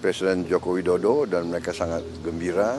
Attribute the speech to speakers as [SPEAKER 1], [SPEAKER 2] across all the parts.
[SPEAKER 1] Presiden Joko Widodo dan mereka sangat gembira.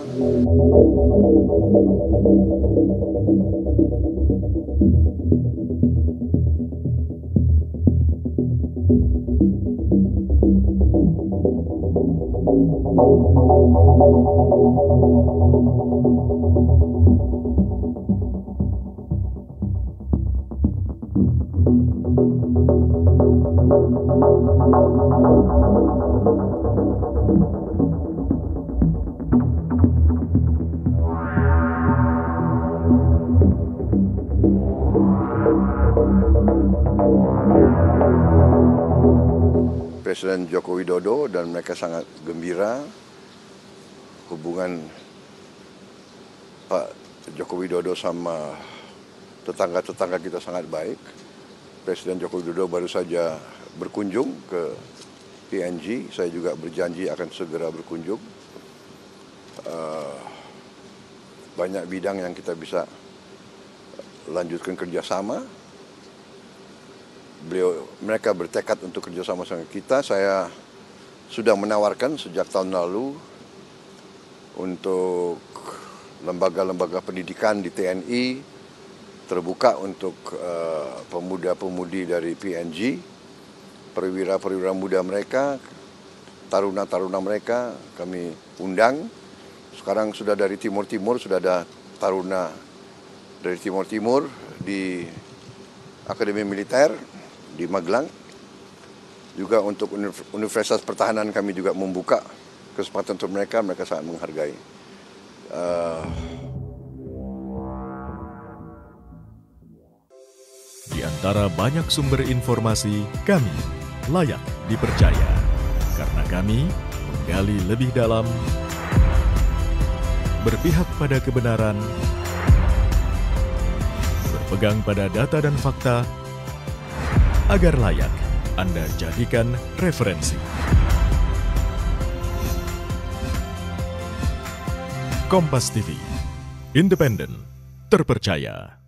[SPEAKER 1] Presiden Joko Widodo dan mereka sangat gembira. Hubungan Pak Joko Widodo sama tetangga-tetangga kita sangat baik. Presiden Joko Widodo baru saja berkunjung ke PNG. Saya juga berjanji akan segera berkunjung. Banyak bidang yang kita bisa lanjutkan kerjasama. Mereka bertekad untuk kerjasama dengan kita. Saya sudah menawarkan sejak tahun lalu untuk lembaga-lembaga pendidikan di TNI terbuka untuk pemuda-pemudi dari PNG, perwira-perwira muda mereka, taruna-taruna mereka kami undang. Sekarang sudah dari Timur-Timur, sudah ada taruna dari Timur-Timur di Akademi Militer di Magelang. Juga untuk Universitas Pertahanan kami juga membuka kesempatan untuk mereka sangat menghargai.
[SPEAKER 2] Di antara banyak sumber informasi, kami layak dipercaya. Karena kami menggali lebih dalam, berpihak pada kebenaran, berpegang pada data dan fakta, agar layak Anda jadikan referensi. Kompas TV, independen, terpercaya.